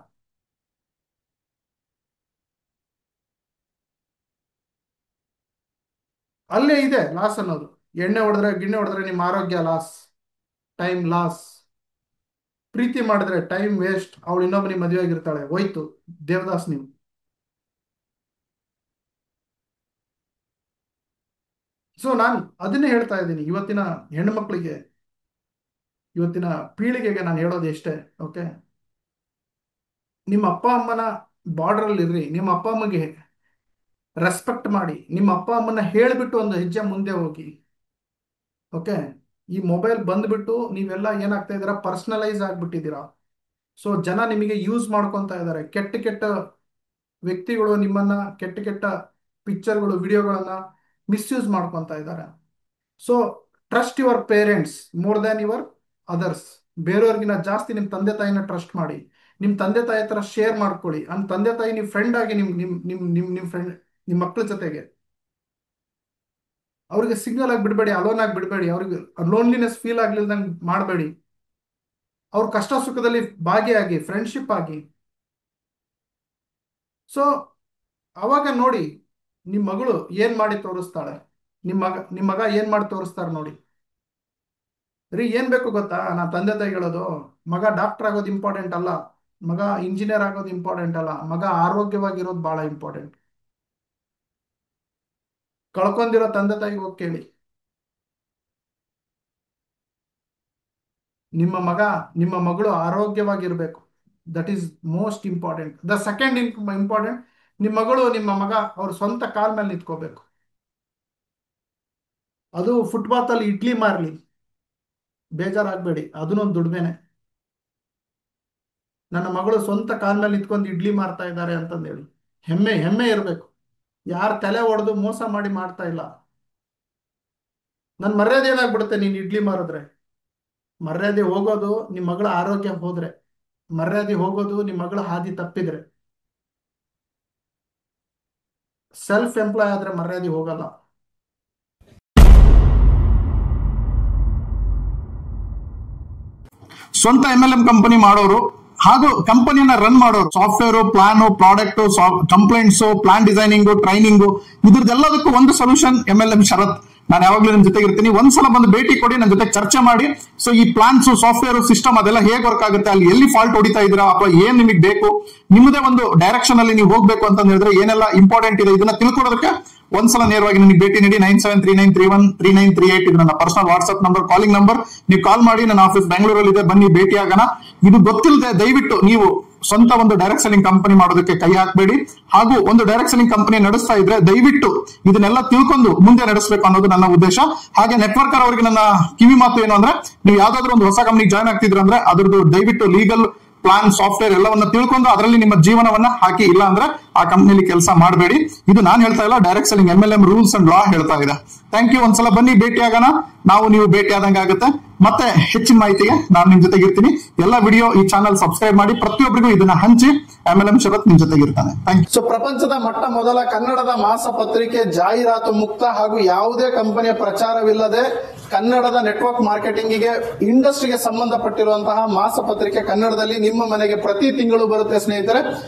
ಅಲ್ಲೇ ಇದೆ ಲಾಸ್ ಅನ್ನೋದು. ಎಣ್ಣೆ ಹೊಡೆದ್ರೆ, ಗಿಣ್ಣೆ ಹೊಡೆದ್ರೆ ನಿಮ್ಮ ಆರೋಗ್ಯ ಲಾಸ್, ಟೈಮ್ ಲಾಸ್. ಪ್ರೀತಿ ಮಾಡಿದ್ರೆ ಟೈಮ್ ವೇಸ್ಟ್, ಅವಳು ಇನ್ನೊಬ್ಬನಿಗೆ ಮದುವೆ ಆಗಿರ್ತಾಳೆ, ಹೋಯ್ತು ದೇವದಾಸ್ ನೀವು. ಸೊ ನಾನು ಅದನ್ನೇ ಹೇಳ್ತಾ ಇದ್ದೀನಿ ಇವತ್ತಿನ ಹೆಣ್ಮಕ್ಳಿಗೆ, ಇವತ್ತಿನ ಪೀಳಿಗೆಗೆ ನಾನು ಹೇಳೋದು ಎಷ್ಟೇ. ಓಕೆ, ನಿಮ್ಮ ಅಪ್ಪ ಅಮ್ಮನ ಬಾರ್ಡರ್ ಅಲ್ಲಿ ಇರ್ರಿ, ನಿಮ್ಮ ಅಪ್ಪ ಅಮ್ಮಗೆ ರೆಸ್ಪೆಕ್ಟ್ ಮಾಡಿ, ನಿಮ್ಮ ಅಪ್ಪ ಅಮ್ಮನ ಹೇಳಿಬಿಟ್ಟು ಒಂದು ಹೆಜ್ಜೆ ಮುಂದೆ ಹೋಗಿ. ಓಕೆ, ಈ ಮೊಬೈಲ್ ಬಂದ್ಬಿಟ್ಟು ನೀವೆಲ್ಲ ಏನಾಗ್ತಾ ಇದ್ದೀರಾ, ಪರ್ಸನಲೈಸ್ ಆಗ್ಬಿಟ್ಟಿದ್ದೀರಾ. ಸೊ ಜನ ನಿಮಗೆ ಯೂಸ್ ಮಾಡ್ಕೊತಾ ಇದ್ದಾರೆ. ಕೆಟ್ಟ ಕೆಟ್ಟ ವ್ಯಕ್ತಿಗಳು ನಿಮ್ಮನ್ನ, ಕೆಟ್ಟ ಕೆಟ್ಟ ಪಿಕ್ಚರ್ಗಳು, ವಿಡಿಯೋಗಳನ್ನ ಮಿಸ್ಯೂಸ್ ಮಾಡ್ಕೊತಾ ಇದ್ದಾರೆ. So trust your parents more than your others. ಬೇರೆಯವ್ರಿಗಿನ ಜಾಸ್ತಿ ನಿಮ್ಮ ತಂದೆ ತಾಯಿನ ಟ್ರಸ್ಟ್ ಮಾಡಿ. ನಿಮ್ಮ ತಂದೆ ತಾಯಿ ಹತ್ರ ಶೇರ್ ಮಾಡ್ಕೊಳ್ಳಿ. ನಿಮ್ಮ ತಂದೆ ತಾಯಿ ನೀವು ಫ್ರೆಂಡ್ ಆಗಿ, ನಿಮ್ಮ ಫ್ರೆಂಡ್, ನಿಮ್ಮ ಮಕ್ಕಳ ಜೊತೆಗೆ ಅವ್ರಿಗೆ ಸಿಗ್ನಲ್ ಆಗಿ ಬಿಡಬೇಡಿ, ಅಲೋನ್ ಆಗಿ ಬಿಡಬೇಡಿ, ಅವ್ರಿಗೆ ಲೋನ್ಲಿನೆಸ್ ಫೀಲ್ ಆಗ್ಲಿಲ್ದಂಗೆ ಮಾಡಬೇಡಿ. ಅವ್ರ ಕಷ್ಟ ಸುಖದಲ್ಲಿ ಭಾಗಿಯಾಗಿ, ಫ್ರೆಂಡ್ಶಿಪ್ ಆಗಿ. ಸೊ ಅವಾಗ ನೋಡಿ, ನಿಮ್ಮ ಮಗಳು ಏನ್ ಮಾಡಿ ತೋರಿಸ್ತಾಳೆ, ನಿಮ್ಮ ಮಗ ಏನ್ ಮಾಡಿ ತೋರಿಸ್ತಾರೆ ನೋಡಿ. ರೀ ಏನ್ ಬೇಕು ಗೊತ್ತಾ, ನಾ ತಂದೆ ತಾಯಿ ಹೇಳೋದು, ಮಗ ಡಾಕ್ಟರ್ ಆಗೋದು ಇಂಪಾರ್ಟೆಂಟ್ ಅಲ್ಲ, ಮಗ ಇಂಜಿನಿಯರ್ ಆಗೋದು ಇಂಪಾರ್ಟೆಂಟ್ ಅಲ್ಲ, ಮಗ ಆರೋಗ್ಯವಾಗಿರೋದು ಬಹಳ ಇಂಪಾರ್ಟೆಂಟ್. ಕಳ್ಕೊಂಡಿರೋ ತಂದೆ ತಾಯಿಗೆ ಹೋಗಿ ಕೇಳಿ. ನಿಮ್ಮ ಮಗ, ನಿಮ್ಮ ಮಗಳು ಆರೋಗ್ಯವಾಗಿರ್ಬೇಕು, that is most important. The second important, ನಿಮ್ಮ ಮಗಳು, ನಿಮ್ಮ ಮಗ ಅವ್ರ ಸ್ವಂತ ಕಾಲ್ ಮೇಲೆ ನಿಂತ್ಕೋಬೇಕು. ಅದು ಫುಟ್ಪಾತ್ ಅಲ್ಲಿ ಇಡ್ಲಿ ಮಾರ್ಲಿ, ಬೇಜಾರಾಗಬೇಡಿ, ಅದನ್ನೊಂದು ದುಡಿಮೆನೆ. ನನ್ನ ಮಗಳು ಸ್ವಂತ ಕಾಲ್ ಮೇಲೆ ನಿಂತ್ಕೊಂಡು ಇಡ್ಲಿ ಮಾರ್ತಾ ಇದ್ದಾರೆ ಅಂತಂದೇಳಿ ಹೆಮ್ಮೆ, ಹೆಮ್ಮೆ ಇರಬೇಕು. ಯಾರು ತಲೆ ಒಡೆದು ಮೋಸ ಮಾಡಿ ಮಾಡ್ತಾ ಇಲ್ಲ. ನನ್ನ ಮರ್ಯಾದೆ ಏನಾಗ್ಬಿಡುತ್ತೆ ನೀನು ಇಡ್ಲಿ ಮಾರಿದ್ರೆ? ಮರ್ಯಾದೆ ಹೋಗೋದು ನಿಮ್ಮ ಮಗಳ ಆರೋಗ್ಯ ಹೋದ್ರೆ, ಮರ್ಯಾದೆ ಹೋಗೋದು ನಿಮ್ಮ ಮಗಳ ಹಾದಿ ತಪ್ಪಿದ್ರೆ. ಸೆಲ್ಫ್ ಎಂಪ್ಲಾಯ್ ಆದ್ರೆ ಮರ್ಯಾದೆ ಹೋಗಲ್ಲ. ಸ್ವಂತ MLM ಕಂಪನಿ ಮಾಡೋರು ಹಾಗೂ ಕಂಪನಿಯನ್ನ ರನ್ ಮಾಡೋರು, software, plan, product, complaints, plan designing, training, ಇದ್ರದ್ದೆಲ್ಲದಕ್ಕೂ ಒಂದು ಸೊಲ್ಯೂಷನ್ MLM ಶರತ್. ನಾನು ಯಾವಾಗ್ಲೂ ನಿಮ್ ಜೊತೆಗೆ ಇರ್ತೀನಿ. ಒಂದ್ಸಲ ಬಂದು ಭೇಟಿ ಕೊಡಿ, ನನ್ನ ಜೊತೆ ಚರ್ಚೆ ಮಾಡಿ. ಸೊ ಈ ಪ್ಲಾನ್ಸ್, ಸಾಫ್ಟ್ವೇರ್, ಸಿಸ್ಟಮ್ ಅದೆಲ್ಲ ಹೇಗೆ ವರ್ಕ್ ಆಗುತ್ತೆ, ಅಲ್ಲಿ ಎಲ್ಲಿ ಫಾಲ್ಟ್ ಹೊಡಿತಾ ಇದ್ದೀರಾ, ಅಥವಾ ಏನ್ ನಿಮಗೆ ಬೇಕು, ನಿಮ್ಮದೇ ಒಂದು ಡೈರೆಕ್ಷನ್ ಅಲ್ಲಿ ನೀವು ಹೋಗ್ಬೇಕು ಅಂತ ಹೇಳಿದ್ರೆ ಏನೆಲ್ಲ ಇಂಪಾರ್ಟೆಂಟ್ ಇದೆ ಇದನ್ನ ತಿಳ್ಕೊಳ್ಳೋದಕ್ಕೆ ಒಂದ್ಸಲ ನೇರವಾಗಿ ನನಗೆ ಭೇಟಿ ನೀಡಿ. 9739313938 ಇದು ನನ್ನ personal WhatsApp number, calling number. ನೀವು ಕಾಲ್ ಮಾಡಿ. ನನ್ನ ಆಫೀಸ್ ಬೆಂಗಳೂರಲ್ಲಿ ಇದೆ, ಬನ್ನಿ ಭೇಟಿ ಆಗೋಣ. ಇದು ಗೊತ್ತಿಲ್ಲದೆ ದಯವಿಟ್ಟು ನೀವು ಸ್ವಂತ ಒಂದು ಡೈರೆಕ್ಟ್ ಸೆಲ್ಲಿಂಗ್ ಕಂಪನಿ ಮಾಡೋದಕ್ಕೆ ಕೈ ಹಾಕಬೇಡಿ. ಹಾಗೂ ಒಂದು ಡೈರೆಕ್ಟ್ ಸೆಲ್ಲಿಂಗ್ ಕಂಪನಿ ನಡೆಸ್ತಾ ಇದ್ರೆ ದಯವಿಟ್ಟು ಇದನ್ನೆಲ್ಲ ತಿಳ್ಕೊಂಡು ಮುಂದೆ ನಡೆಸಬೇಕು ಅನ್ನೋದು ನನ್ನ ಉದ್ದೇಶ. ಹಾಗೆ ನೆಟ್ವರ್ಕರ್ ಅವರಿಗೆ ನನ್ನ ಕಿವಿ ಮಾತು ಏನು ಅಂದ್ರೆ, ನೀವು ಯಾವ್ದಾದ್ರು ಒಂದು ಹೊಸ ಕಂಪನಿ ಜಾಯ್ನ್ ಆಗ್ತಿದ್ರ ಅಂದ್ರೆ ಅದ್ರದ್ದು ದಯವಿಟ್ಟು ಲೀಗಲ್, ಪ್ಲಾನ್, ಸಾಫ್ಟ್ವೇರ್ ಎಲ್ಲವನ್ನ ತಿಳ್ಕೊಂಡು ಅದರಲ್ಲಿ ನಿಮ್ಮ ಜೀವನವನ್ನ ಹಾಕಿ. ಇಲ್ಲ ಅಂದ್ರೆ ಆ ಕಂಪನಿಲಿ ಕೆಲಸ ಮಾಡಬೇಡಿ. ಇದು ನಾನು ಹೇಳ್ತಾ ಇಲ್ಲ, direct selling MLM rules and law ಹೇಳ್ತಾ ಇದೆ. Thank you. ಒಂದ್ಸಲ ಬನ್ನಿ ಭೇಟಿ ಆಗೋಣ. ನಾವು ನೀವು ಭೇಟಿ ಆದಂಗೆ ಆಗುತ್ತೆ. ಮತ್ತೆ ಹೆಚ್ಚಿನ ಮಾಹಿತಿಗೆ ನಾನು ನಿಮ್ ಜೊತೆಗೆ ಇರ್ತೀನಿ. ಎಲ್ಲ ವಿಡಿಯೋ ಈ ಚಾನಲ್ ಸಬ್ಸ್ಕ್ರೈಬ್ ಮಾಡಿ, ಪ್ರತಿಯೊಬ್ಬರಿಗೂ ಇದನ್ನ ಹಂಚಿ. MLM ಶರತ್ ನಿಮ್ ಜೊತೆಗೆ ಇರ್ತಾನೆ. Thank you. ಸೊ ಪ್ರಪಂಚದ ಮೊಟ್ಟ ಮೊದಲ ಕನ್ನಡದ ಮಾಸ ಪತ್ರಿಕೆ, ಜಾಹೀರಾತು ಮುಕ್ತ ಹಾಗೂ ಯಾವುದೇ ಕಂಪನಿಯ ಪ್ರಚಾರವಿಲ್ಲದೆ ಕನ್ನಡದ ನೆಟ್ವರ್ಕ್ ಮಾರ್ಕೆಟಿಂಗಿಗೆ, ಇಂಡಸ್ಟ್ರಿಗೆ ಸಂಬಂಧಪಟ್ಟಿರುವಂತಹ ಮಾಸ ಪತ್ರಿಕೆ ಕನ್ನಡದಲ್ಲಿ ನಿಮ್ಮ ಮನೆಗೆ ಪ್ರತಿ ತಿಂಗಳು ಬರುತ್ತೆ ಸ್ನೇಹಿತರೆ.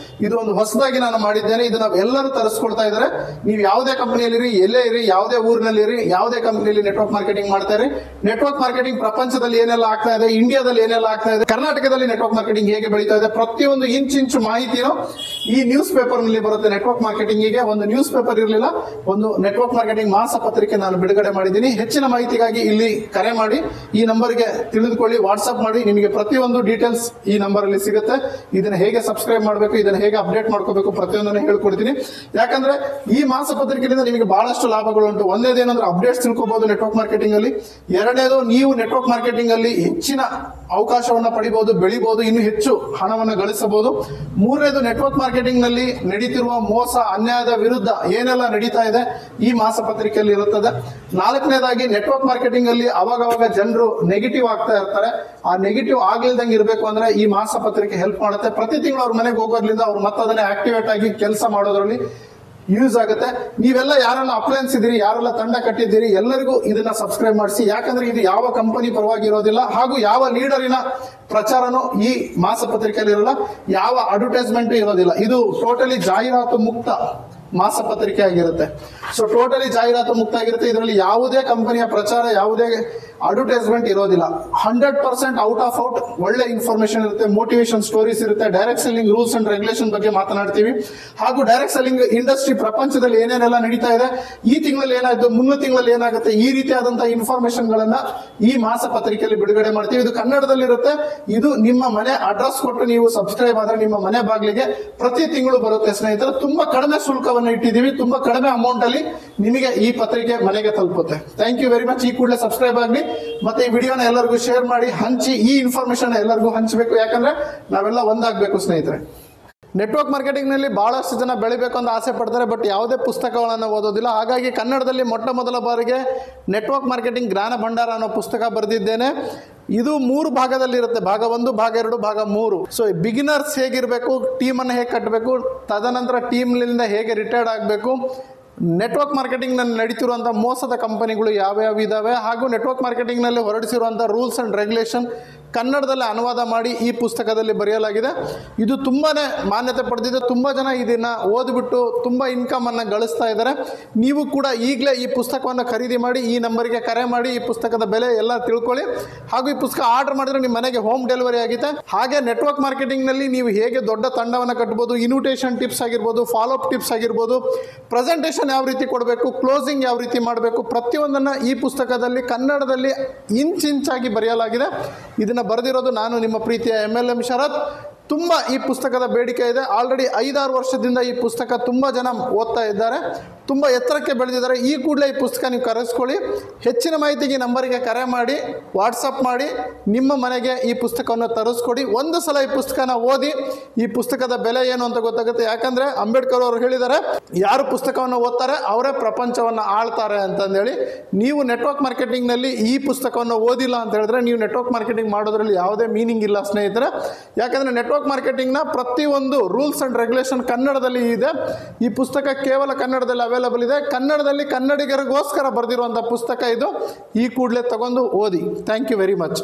ಇದು ಒಂದು ಹೊಸದಾಗಿ ನಾನು ಮಾಡಿದ್ದೇನೆ. ಇದನ್ನ ಎಲ್ಲರೂ ತರಿಸ್ಕೊಳ್ತಾ ಇದ್ದಾರೆ. ನೀವು ಯಾವುದೇ ಕಂಪನಿಯಲ್ಲಿ ಎಲ್ಲೇ ಇರಿ, ಯಾವುದೇ ಊರಿನಲ್ಲಿ ಇರಿ, ಯಾವುದೇ ಕಂಪನಿಯಲ್ಲಿ ನೆಟ್ವರ್ಕ್ ಮಾರ್ಕೆಟಿಂಗ್ ಮಾಡ್ತಾ ಇರಿ. ನೆಟ್ವರ್ಕ್ ಮಾರ್ಕೆಟಿಂಗ್ ಪ್ರಪಂಚದಲ್ಲಿ ಏನೆಲ್ಲ ಆಗ್ತಾ ಇದೆ, ಇಂಡಿಯಾದಲ್ಲಿ ಏನೆಲ್ಲ ಆಗ್ತಾ ಇದೆ, ಕರ್ನಾಟಕದಲ್ಲಿ ನೆಟ್ವರ್ಕ್ ಮಾರ್ಕೆಟಿಂಗ್ ಹೇಗೆ ಬೆಳೀತಾ ಇದೆ, ಪ್ರತಿಯೊಂದು ಇಂಚು ಮಾಹಿತಿನೂ ಈ ನ್ಯೂಸ್ ಪೇಪರ್ ನಲ್ಲಿ ಬರುತ್ತೆ. ನೆಟ್ವರ್ಕ್ ಮಾರ್ಕೆಟಿಂಗಿಗೆ ಒಂದು ನ್ಯೂಸ್ ಪೇಪರ್ ಇರಲಿಲ್ಲ, ಒಂದು ನೆಟ್ವರ್ಕ್ ಮಾರ್ಕೆಟಿಂಗ್ ಮಾಸ ಪತ್ರಿಕೆ ನಾನು ಬಿಡುಗಡೆ ಮಾಡಿದ್ದೀನಿ. ಹೆಚ್ಚಿನ ಮಾಹಿತಿಗಾಗಿ ಇಲ್ಲಿ ಕರೆ ಮಾಡಿ, ಈ ನಂಬರ್ಗೆ ತಿಳಿದುಕೊಳ್ಳಿ, ವಾಟ್ಸ್ಆಪ್ ಮಾಡಿ. ನಿಮಗೆ ಪ್ರತಿಯೊಂದು ಡೀಟೇಲ್ಸ್ ಈ ನಂಬರ್ ಅಲ್ಲಿ ಸಿಗುತ್ತೆ. ಇದನ್ನ ಹೇಗೆ ಸಬ್ಸ್ಕ್ರೈಬ್ ಮಾಡಬೇಕು, ಇದನ್ನ ಹೇಗೆ ಅಪ್ಡೇಟ್ ಮಾಡ್ಕೋಬೇಕು, ಪ್ರತಿಯೊಂದನ್ನು ಹೇಳ್ಕೊಡ್ತೀನಿ. ಯಾಕಂದ್ರೆ ಈ ಮಾಸ ಪತ್ರಿಕೆಯಿಂದ ನಿಮಗೆ ಬಹಳಷ್ಟು ಲಾಭಗಳುಂಟು. ಒಂದೇದೇನಂದ್ರೆ ಅಪ್ಡೇಟ್ಸ್ ತಿಳ್ಕೋಬಹುದು ನೆಟ್ವರ್ಕ್ ಮಾರ್ಕೆಟಿಂಗ್ ಅಲ್ಲಿ. ಎರಡನೇದು, ನೀವು ನೆಟ್ವರ್ಕ್ ಮಾರ್ಕೆಟಿಂಗ್ ಅಲ್ಲಿ ಹೆಚ್ಚಿನ ಅವಕಾಶವನ್ನ ಪಡಿಬಹುದು, ಬೆಳಿಬಹುದು, ಇನ್ನು ಹೆಚ್ಚು ಹಣವನ್ನು ಗಳಿಸಬಹುದು. ಮೂರನೇದು, ನೆಟ್ವರ್ಕ್ ಮಾರ್ಕೆಟಿಂಗ್ ನಲ್ಲಿ ನಡೀತಿರುವ ಮೋಸ, ಅನ್ಯಾಯದ ವಿರುದ್ಧ ಏನೆಲ್ಲ ನಡೀತಾ ಇದೆ ಈ ಮಾಸ ಪತ್ರಿಕೆಯಲ್ಲಿ ಇರುತ್ತದೆ. ನಾಲ್ಕನೇದಾಗಿ, ನೆಟ್ವರ್ಕ್ ಮಾರ್ಕೆಟಿಂಗ್ ಅಲ್ಲಿ ಅವಾಗವಾಗ ಜನರು ನೆಗೆಟಿವ್ ಆಗ್ತಾ ಇರ್ತಾರೆ. ಆ ನೆಗೆಟಿವ್ ಆಗ್ಲಿಲ್ದಂಗೆ ಇರಬೇಕು ಅಂದ್ರೆ ಈ ಮಾಸ ಪತ್ರಿಕೆ ಹೆಲ್ಪ್ ಮಾಡುತ್ತೆ. ಪ್ರತಿ ತಿಂಗಳು ಅವ್ರ ಮನೆಗೆ ಹೋಗೋದ್ರಿಂದ ಅವ್ರು ಮತ್ತದನ್ನೇ ಆಕ್ಟಿವೇಟ್ ಆಗಿ ಕೆಲಸ ಮಾಡೋದ್ರಲ್ಲಿ ಯೂಸ್ ಆಗುತ್ತೆ. ನೀವೆಲ್ಲ ಯಾರೆಲ್ಲ ಅಪ್ಲೈನ್ಸ್ ಇದ್ದೀರಿ, ಯಾರೆಲ್ಲ ತಂಡ ಕಟ್ಟಿದ್ದೀರಿ, ಎಲ್ಲರಿಗೂ ಇದನ್ನ ಸಬ್ಸ್ಕ್ರೈಬ್ ಮಾಡಿಸಿ. ಯಾಕಂದ್ರೆ ಇದು ಯಾವ ಕಂಪನಿ ಪರವಾಗಿ ಇರೋದಿಲ್ಲ, ಹಾಗೂ ಯಾವ ಲೀಡರಿನ ಪ್ರಚಾರನೂ ಈ ಮಾಸ ಪತ್ರಿಕೆಯಲ್ಲಿ ಇರಲ್ಲ, ಯಾವ ಅಡ್ವರ್ಟೈಸ್ಮೆಂಟ್ ಇರೋದಿಲ್ಲ. ಇದು ಟೋಟಲಿ ಜಾಹೀರಾತು ಮುಕ್ತ ಮಾಸ ಪತ್ರಿಕೆ ಆಗಿರುತ್ತೆ. ಸೊ ಟೋಟಲಿ ಜಾಹೀರಾತು ಮುಕ್ತ ಆಗಿರುತ್ತೆ. ಇದರಲ್ಲಿ ಯಾವುದೇ ಕಂಪನಿಯ ಪ್ರಚಾರ, ಯಾವುದೇ ಅಡ್ವರ್ಟೈಸ್ಮೆಂಟ್ ಇರೋದಿಲ್ಲ. 100% ಔಟ್ ಆಫ್ ಔಟ್ ಒಳ್ಳೆ ಇನ್ಫಾರ್ಮೇಶನ್ ಇರುತ್ತೆ, ಮೋಟಿವೇಶನ್ ಸ್ಟೋರೀಸ್ ಇರುತ್ತೆ. Direct selling rules and regulation ಬಗ್ಗೆ ಮಾತನಾಡ್ತೀವಿ. ಹಾಗೂ ಡೈರೆಕ್ಟ್ ಸೆಲ್ಲಿಂಗ್ ಇಂಡಸ್ಟ್ರಿ ಪ್ರಪಂಚದಲ್ಲಿ ಏನೇನೆಲ್ಲ ನಡೀತಾ ಇದೆ, ಈ ತಿಂಗಳಲ್ಲಿ ಏನಾಯ್ತು, ಮುಂದಿನ ತಿಂಗಳಲ್ಲಿ ಏನಾಗುತ್ತೆ, ಈ ರೀತಿಯಾದಂತಹ ಇನ್ಫಾರ್ಮೇಶನ್ ಗಳನ್ನ ಈ ಮಾಸ ಪತ್ರಿಕೆಯಲ್ಲಿ ಬಿಡುಗಡೆ ಮಾಡ್ತೀವಿ. ಇದು ಕನ್ನಡದಲ್ಲಿ ಇರುತ್ತೆ. ಇದು ನಿಮ್ಮ ಮನೆ ಅಡ್ರೆಸ್ ಕೊಟ್ಟು ನೀವು ಸಬ್ಸ್ಕ್ರೈಬ್ ಆದ್ರೆ ನಿಮ್ಮ ಮನೆ ಬಾಗಿಲಿಗೆ ಪ್ರತಿ ತಿಂಗಳು ಬರುತ್ತೆ ಸ್ನೇಹಿತರೆ. ತುಂಬಾ ಕಡಿಮೆ ಶುಲ್ಕವನ್ನು ಇಟ್ಟಿದ್ದೀವಿ, ತುಂಬಾ ಕಡಿಮೆ ಅಮೌಂಟ್ ಅಲ್ಲಿ ನಿಮಗೆ ಈ ಪತ್ರಿಕೆ ಮನೆಗೆ ತಲುಪುತ್ತೆ. Thank you very much. ಈ ಕೂಡಲೇ ಸಬ್ಸ್ಕ್ರೈಬ್ ಆಗಲಿ, ಮತ್ತೆ ಈ ವಿಡಿಯೋನ ಎಲ್ಲರಿಗೂ ಶೇರ್ ಮಾಡಿ, ಹಂಚಿ. ಈ ಇನ್ಫಾರ್ಮೇಶನ್ ಎಲ್ಲರಿಗೂ ಹಂಚಬೇಕು, ಯಾಕಂದ್ರೆ ನಾವೆಲ್ಲ ಒಂದಾಗಬೇಕು ಸ್ನೇಹಿತರೆ. ನೆಟ್ವರ್ಕ್ ಮಾರ್ಕೆಟಿಂಗ್ ನಲ್ಲಿ ಬಹಳಷ್ಟು ಜನ ಬೆಳಿಬೇಕು ಅಂತ ಆಸೆ ಪಡ್ತಾರೆ, ಬಟ್ ಯಾವುದೇ ಪುಸ್ತಕಗಳನ್ನು ಓದೋದಿಲ್ಲ. ಹಾಗಾಗಿ ಕನ್ನಡದಲ್ಲಿ ಮೊಟ್ಟ ಮೊದಲ ಬಾರಿಗೆ ನೆಟ್ವರ್ಕ್ ಮಾರ್ಕೆಟಿಂಗ್ ಜ್ಞಾನ ಭಂಡಾರ ಅನ್ನೋ ಪುಸ್ತಕ ಬರೆದಿದ್ದೇನೆ. ಇದು 3 ಭಾಗದಲ್ಲಿ ಇರುತ್ತೆ, ಭಾಗ 1, ಭಾಗ 2, ಭಾಗ 3. ಸೊ ಬಿಗಿನರ್ಸ್ ಹೇಗಿರಬೇಕು, ಟೀಮ್ ಅನ್ನು ಹೇಗೆ ಕಟ್ಟಬೇಕು, ತದನಂತರ ಟೀಮ್ನಿಂದ ಹೇಗೆ ರಿಟೈರ್ಡ್ ಆಗಬೇಕು, ನೆಟ್ವರ್ಕ್ ಮಾರ್ಕೆಟಿಂಗ್ ನಲ್ಲಿ ನಡೀತಿರುವಂತಹ ಮೋಸದ ಕಂಪನಿಗಳು ಯಾವ್ಯಾವ ಇದಾವೆ, ಹಾಗೂ ನೆಟ್ವರ್ಕ್ ಮಾರ್ಕೆಟಿಂಗ್ ನಲ್ಲಿ ಹೊರಡಿಸಿರುವಂತಹ ರೂಲ್ಸ್ ಅಂಡ್ ರೆಗ್ಯುಲೇಷನ್ ಕನ್ನಡದಲ್ಲಿ ಅನುವಾದ ಮಾಡಿ ಈ ಪುಸ್ತಕದಲ್ಲಿ ಬರೆಯಲಾಗಿದೆ. ಇದು ತುಂಬಾನೇ ಮಾನ್ಯತೆ ಪಡೆದಿದೆ. ತುಂಬಾ ಜನ ಇದನ್ನ ಓದ್ಬಿಟ್ಟು ತುಂಬಾ ಇನ್ಕಮ್ ಅನ್ನ ಗಳಿಸ್ತಾ ಇದ್ದಾರೆ. ನೀವು ಕೂಡ ಈಗಲೇ ಈ ಪುಸ್ತಕವನ್ನು ಖರೀದಿ ಮಾಡಿ, ಈ ನಂಬರ್ಗೆ ಕರೆ ಮಾಡಿ, ಈ ಪುಸ್ತಕದ ಬೆಲೆ ಎಲ್ಲ ತಿಳ್ಕೊಳ್ಳಿ. ಹಾಗೂ ಈ ಪುಸ್ತಕ ಆರ್ಡರ್ ಮಾಡಿದ್ರೆ ನಿಮ್ಮ ಮನೆಗೆ ಹೋಮ್ ಡೆಲಿವರಿ ಆಗುತ್ತೆ. ಹಾಗೆ ನೆಟ್ವರ್ಕ್ ಮಾರ್ಕೆಟಿಂಗ್ ನಲ್ಲಿ ನೀವು ಹೇಗೆ ದೊಡ್ಡ ತಂಡವನ್ನು ಕಟ್ಟಬಹುದು, ಇನ್ವಿಟೇಷನ್ ಟಿಪ್ಸ್ ಆಗಿರ್ಬೋದು, ಫಾಲೋ ಅಪ್ ಟಿಪ್ಸ್ ಆಗಿರ್ಬೋದು, ಪ್ರೆಸೆಂಟೇಷನ್ ಯಾವ ರೀತಿ ಕೊಡಬೇಕು, ಕ್ಲೋಸಿಂಗ್ ಯಾವ ರೀತಿ ಮಾಡಬೇಕು, ಪ್ರತಿಯೊಂದನ್ನ ಈ ಪುಸ್ತಕದಲ್ಲಿ ಕನ್ನಡದಲ್ಲಿ ಇಂಚಾಗಿ ಬರೆಯಲಾಗಿದೆ. ಇದನ್ನ ಬರೆದಿರೋದು ನಾನು ನಿಮ್ಮ ಪ್ರೀತಿಯ MLM ಶರತ್. ತುಂಬ ಈ ಪುಸ್ತಕದ ಬೇಡಿಕೆ ಇದೆ. ಆಲ್ರೆಡಿ 5-6 ವರ್ಷದಿಂದ ಈ ಪುಸ್ತಕ ತುಂಬ ಜನ ಓದ್ತಾ ಇದ್ದಾರೆ, ತುಂಬ ಎತ್ತರಕ್ಕೆ ಬೆಳೆದಿದ್ದಾರೆ. ಈ ಕೂಡಲೇ ಈ ಪುಸ್ತಕ ನೀವು ಕರೆಸ್ಕೊಳ್ಳಿ. ಹೆಚ್ಚಿನ ಮಾಹಿತಿಗೆ ನಂಬರಿಗೆ ಕರೆ ಮಾಡಿ, ವಾಟ್ಸಪ್ ಮಾಡಿ, ನಿಮ್ಮ ಮನೆಗೆ ಈ ಪುಸ್ತಕವನ್ನು ತರಿಸ್ಕೊಡಿ. ಒಂದು ಸಲ ಈ ಪುಸ್ತಕನ ಓದಿ ಈ ಪುಸ್ತಕದ ಬೆಲೆ ಏನು ಅಂತ ಗೊತ್ತಾಗುತ್ತೆ. ಯಾಕಂದರೆ ಅಂಬೇಡ್ಕರ್ ಅವರು ಹೇಳಿದ್ದಾರೆ, ಯಾರು ಪುಸ್ತಕವನ್ನು ಓದ್ತಾರೆ ಅವರೇ ಪ್ರಪಂಚವನ್ನು ಆಳ್ತಾರೆ ಅಂತಂದೇಳಿ. ನೀವು ನೆಟ್ವರ್ಕ್ ಮಾರ್ಕೆಟಿಂಗ್ನಲ್ಲಿ ಈ ಪುಸ್ತಕವನ್ನು ಓದಿಲ್ಲ ಅಂತ ಹೇಳಿದ್ರೆ ನೀವು ನೆಟ್ವರ್ಕ್ ಮಾರ್ಕೆಟಿಂಗ್ ಮಾಡೋದ್ರಲ್ಲಿ ಯಾವುದೇ ಮೀನಿಂಗ್ ಇಲ್ಲ ಸ್ನೇಹಿತರೆ. ಯಾಕಂದರೆ ನೆಟ್ವರ್ಕ್ ಮಾರ್ಕೆಟಿಂಗ್ನ ಪ್ರತಿಯೊಂದು ರೂಲ್ಸ್ ಆ್ಯಂಡ್ ರೆಗ್ಯುಲೇಷನ್ ಕನ್ನಡದಲ್ಲಿ ಇದೆ. ಈ ಪುಸ್ತಕ ಕೇವಲ ಕನ್ನಡದಲ್ಲಿ ಅವೈಲಬಲ್ ಇದೆ. ಕನ್ನಡದಲ್ಲಿ ಕನ್ನಡಿಗರಿಗೋಸ್ಕರ ಬರೆದಿರುವಂಥ ಪುಸ್ತಕ ಇದು. ಈ ಕೂಡಲೇ ತಗೊಂಡು ಓದಿ. Thank you very much.